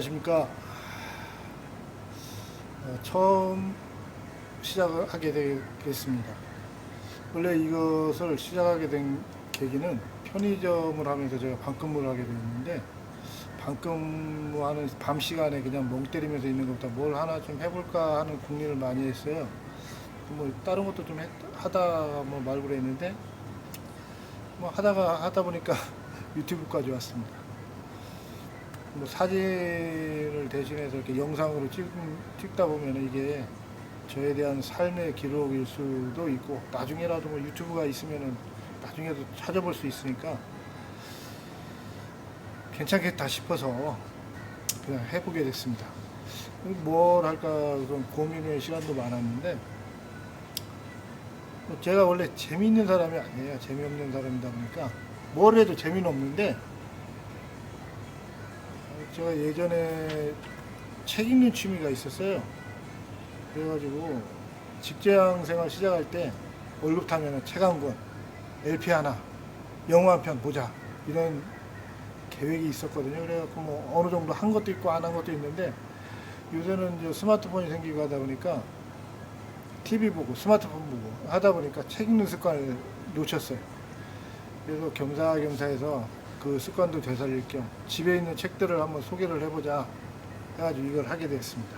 안녕하십니까. 처음 시작을 하게 되겠습니다. 원래 이것을 시작하게 된 계기는 편의점을 하면서 제가 반근무를 하게 되었는데, 반근무하는 밤 시간에 그냥 멍 때리면서 있는 것보다 뭘 하나 좀 해볼까 하는 궁리를 많이 했어요. 뭐 다른 것도 좀 하다 뭐 말고 그랬는데, 뭐 하다 보니까 유튜브까지 왔습니다. 뭐 사진을 대신해서 이렇게 영상으로 찍다 보면 이게 저에 대한 삶의 기록일 수도 있고, 나중에라도 뭐 유튜브가 있으면은 나중에도 찾아볼 수 있으니까 괜찮겠다 싶어서 그냥 해보게 됐습니다. 뭘 할까 그런 고민의 시간도 많았는데, 제가 원래 재미있는 사람이 아니에요. 재미없는 사람이다 보니까 뭘 해도 재미는 없는데, 제가 예전에 책 읽는 취미가 있었어요. 그래가지고 직장 생활 시작할 때 월급 타면 책 한 권, LP 하나, 영화 한 편 보자, 이런 계획이 있었거든요. 그래갖고 뭐 어느 정도 한 것도 있고 안 한 것도 있는데, 요새는 이제 스마트폰이 생기고 하다 보니까 TV 보고 스마트폰 보고 하다 보니까 책 읽는 습관을 놓쳤어요. 그래서 겸사겸사해서 그 습관도 되살릴 겸 집에 있는 책들을 한번 소개를 해보자 해가지고 이걸 하게 됐습니다.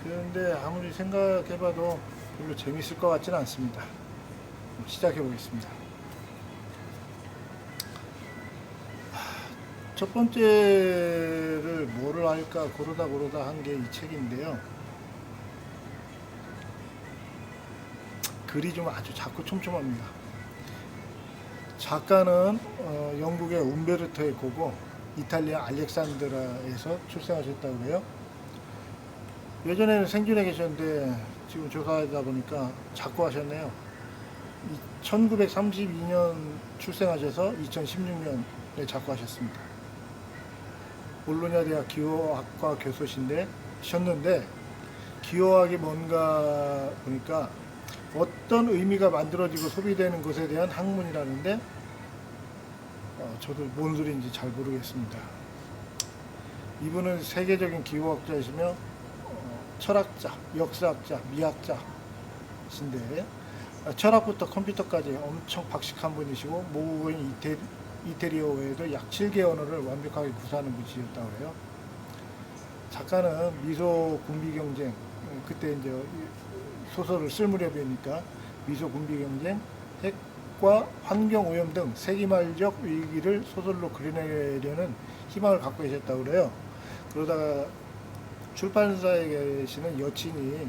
그런데 아무리 생각해봐도 별로 재밌을 것 같지는 않습니다. 시작해 보겠습니다. 첫 번째를 뭐를 할까 고르다 한 게 이 책인데요. 글이 좀 아주 작고 촘촘합니다. 작가는 영국의 움베르토 에코고 이탈리아 알렉산드라에서 출생하셨다고 해요. 예전에는 생존해 계셨는데 지금 조사하다 보니까 자꾸 하셨네요. 1932년 출생하셔서 2016년에 자꾸 하셨습니다. 볼로냐 대학 기호학과 교수신데 셨는데, 기호학이 뭔가 보니까 어떤 의미가 만들어지고 소비되는 것에 대한 학문이라는데, 저도 뭔 소리인지 잘 모르겠습니다. 이분은 세계적인 기호학자이시며 철학자, 역사학자, 미학자신데, 철학부터 컴퓨터까지 엄청 박식한 분이시고, 모국어인 이태리어 외에도 약 7개 언어를 완벽하게 구사하는 분이셨다고 해요. 작가는 미소 군비 경쟁, 그때 이제 소설을 쓸 무렵이니까 미소 군비 경쟁, 핵과 환경 오염 등 세기말적 위기를 소설로 그려내려는 희망을 갖고 계셨다고 그래요. 그러다가 출판사에 계시는 여친이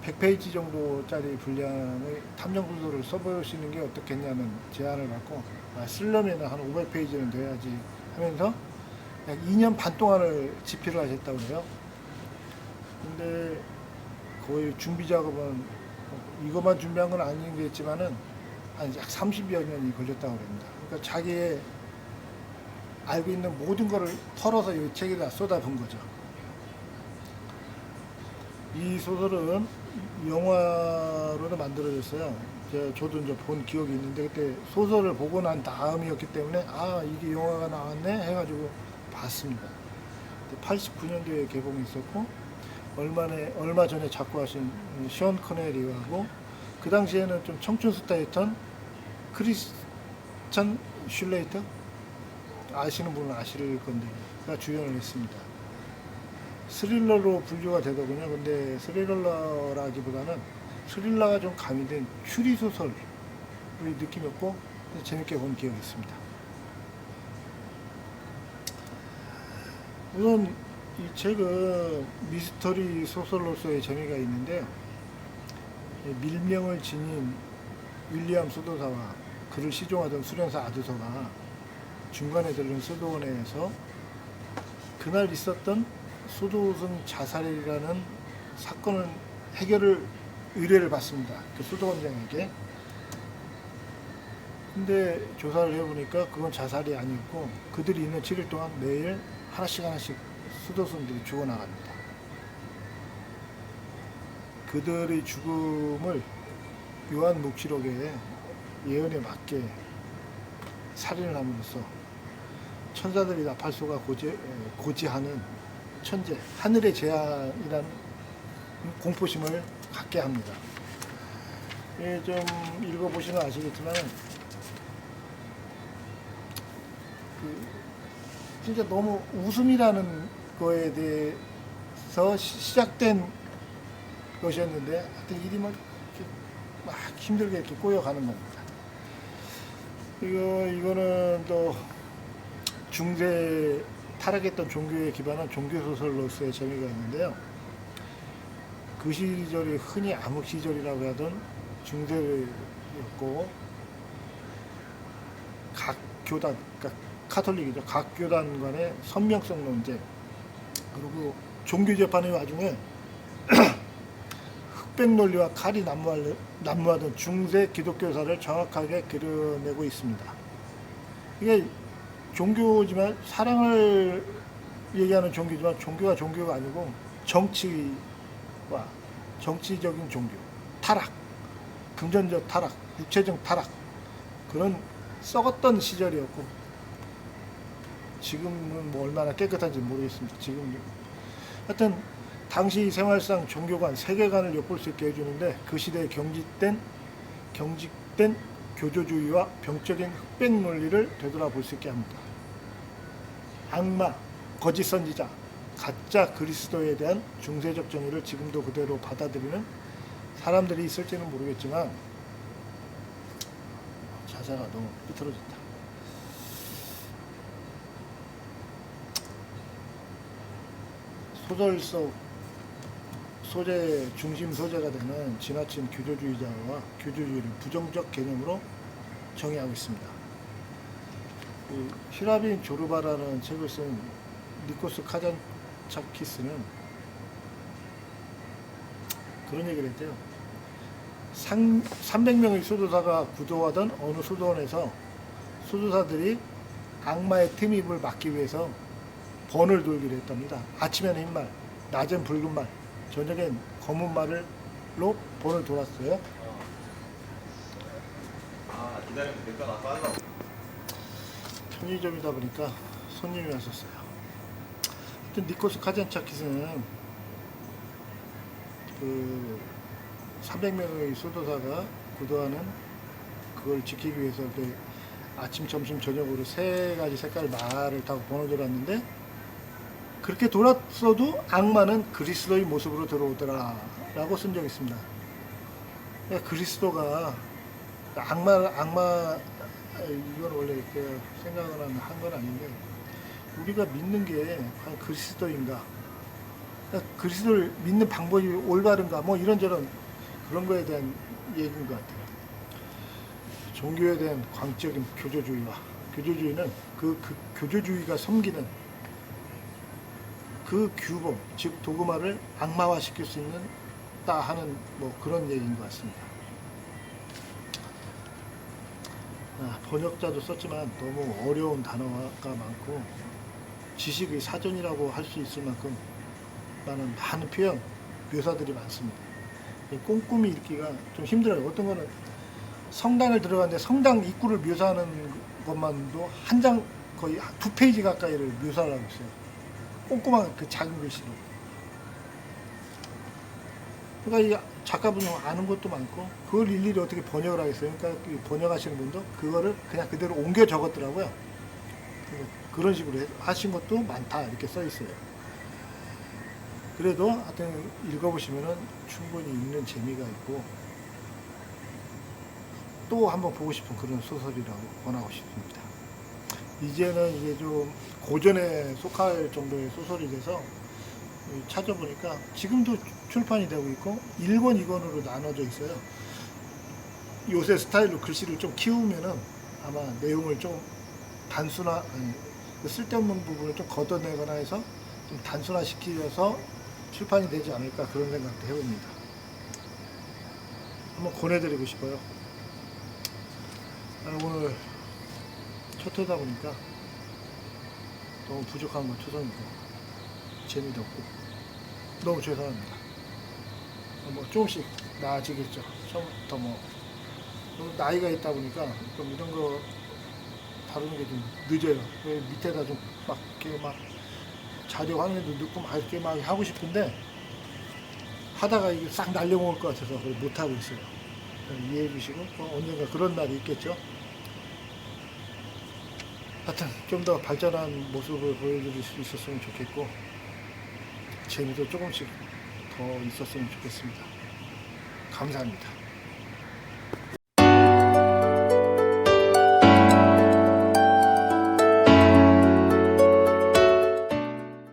100페이지 정도짜리 분량의 탐정소설을 써보시는 게 어떻겠냐는 제안을 받고, 쓰려면 한 500페이지는 돼야지 하면서 약 2년 반 동안을 집필을 하셨다고 그래요. 근데 거의 준비 작업은 이것만 준비한 건 아니겠지만은 한 약 30여 년이 걸렸다고 합니다. 그러니까 자기의 알고 있는 모든 거를 털어서 이 책에다 쏟아본 거죠. 이 소설은 영화로도 만들어졌어요. 저도 이제 본 기억이 있는데, 그때 소설을 보고 난 다음이었기 때문에 이게 영화가 나왔네 해가지고 봤습니다. 89년도에 개봉했었고, 얼마 전에 작곡하신 션 커네리하고, 그 당시에는 좀 청춘 스타였던 크리스찬 슐레이터, 아시는 분은 아실 건데가 주연을 했습니다. 스릴러로 분류가 되더군요. 근데 스릴러라기보다는 스릴러가 좀 가미된 추리소설의 느낌이었고, 재밌게 본 기억이 있습니다. 우선 이 책은 미스터리 소설로서의 재미가 있는데요. 밀명을 지닌 윌리엄 수도사와 그를 시종하던 수련사 아드서가 중간에 들른 수도원에서 그날 있었던 수도승 자살이라는 사건을 해결을 의뢰를 받습니다. 그 수도원장에게. 근데 조사를 해보니까 그건 자살이 아니었고, 그들이 있는 7일 동안 매일 하나씩 수도승들이 죽어나갑니다. 그들의 죽음을 요한 묵시록에 예언에 맞게 살인을 함으로써 천사들이 나팔소가 고지하는 천재, 하늘의 재앙이라는 공포심을 갖게 합니다. 예, 좀 읽어보시면 아시겠지만 진짜 너무 웃음이라는 거에 대해서 시작된 것이었는데 하여튼 일이 막 힘들게 이렇게 꼬여가는 겁니다. 이거는 또 중세 타락했던 종교에 기반한 종교소설로서의 재미가 있는데요. 그 시절이 흔히 암흑 시절이라고 하던 중세였고, 각 교단, 그러니까 카톨릭이죠. 각 교단 간의 선명성 논쟁, 그리고 종교 재판의 와중에 흑백 논리와 칼이 난무하던 중세 기독교사를 정확하게 그려내고 있습니다. 이게 종교지만, 사랑을 얘기하는 종교지만 종교가 종교가 아니고 정치와 정치적인 종교, 타락, 금전적 타락, 육체적 타락, 그런 썩었던 시절이었고, 지금은 뭐 얼마나 깨끗한지 모르겠습니다. 지금 하여튼 당시 생활상 종교관, 세계관을 엿볼 수 있게 해주는데, 그 시대에 경직된 교조주의와 병적인 흑백 논리를 되돌아볼 수 있게 합니다. 악마, 거짓 선지자, 가짜 그리스도에 대한 중세적 정의를 지금도 그대로 받아들이는 사람들이 있을지는 모르겠지만 자세가 너무 삐뚤어졌다. 소설 속 소재 중심 소재가 되는 지나친 교조주의자와 교조주의를 부정적 개념으로 정의하고 있습니다. 히라빈 조르바라는 책을 쓴 니코스 카잔차키스는 그런 얘기를 했대요. 300명의 수도사가 구도하던 어느 수도원에서 수도사들이 악마의 틈입을 막기 위해서 번을 돌기로 했답니다. 아침에는 흰말, 낮엔 붉은 말, 저녁엔 검은 말로 번을 돌았어요. 기다리면 될까? 나 빨라. 편의점이다 보니까 손님이 왔었어요. 하여튼 니코스 카잔차키스는 그 300명의 수도사가 구도하는 그걸 지키기 위해서 아침, 점심, 저녁으로 3가지 색깔 말을 타고 번을 돌았는데, 그렇게 돌았어도 악마는 그리스도의 모습으로 들어오더라 라고 쓴 적이 있습니다. 그러니까 그리스도가 악마 이건 원래 이렇게 생각을 한 건 아닌데, 우리가 믿는 게 과연 그리스도인가, 그러니까 그리스도를 믿는 방법이 올바른가, 뭐 이런저런 그런 거에 대한 얘기인 것 같아요. 종교에 대한 광적인 교조주의와 교조주의는 그 교조주의가 섬기는 그 규범, 즉 도그마를 악마화시킬 수 있는 다 하는 뭐 그런 얘기인 것 같습니다. 번역자도 썼지만 너무 어려운 단어가 많고 지식의 사전이라고 할 수 있을 만큼 많은 표현, 묘사들이 많습니다. 꼼꼼히 읽기가 좀 힘들어요. 어떤 거는 성당을 들어갔는데 성당 입구를 묘사하는 것만도 한 장, 거의 2페이지 가까이를 묘사를 하고 있어요. 꼼꼼한 그 작은 글씨로. 그러니까 이 작가분은 아는 것도 많고 그걸 일일이 어떻게 번역을 하겠어요. 그러니까 번역하시는 분도 그거를 그냥 그대로 옮겨 적었더라고요. 그런 식으로 하신 것도 많다 이렇게 써 있어요. 그래도 하여튼 읽어보시면은 충분히 읽는 재미가 있고 또 한번 보고 싶은 그런 소설이라고 권하고 싶습니다. 이제는 이게 좀 고전에 속할 정도의 소설이 돼서 찾아보니까 지금도 출판이 되고 있고 1권, 2권으로 나눠져 있어요. 요새 스타일로 글씨를 좀 키우면은 아마 내용을 좀 쓸데없는 부분을 좀 걷어내거나 해서 좀 단순화시키면서 출판이 되지 않을까 그런 생각도 해봅니다. 한번 권해드리고 싶어요. 오늘 첫 회다 보니까 너무 부족한 건 투성이고 재미도 없고 너무 죄송합니다. 뭐 조금씩 나아지겠죠. 처음부터 뭐 너무 나이가 있다 보니까 좀 이런 거 다루는 게 좀 늦어요. 왜 밑에다 좀 막 이렇게 막 자료 화면도 넣고 막 이렇게 막 하고 싶은데 하다가 이게 싹 날려먹을 것 같아서 그걸 못 하고 있어요. 이해해 주시고 언젠가 그런 날이 있겠죠. 하여튼 좀 더 발전한 모습을 보여드릴 수 있었으면 좋겠고 재미도 조금씩 더 있었으면 좋겠습니다. 감사합니다.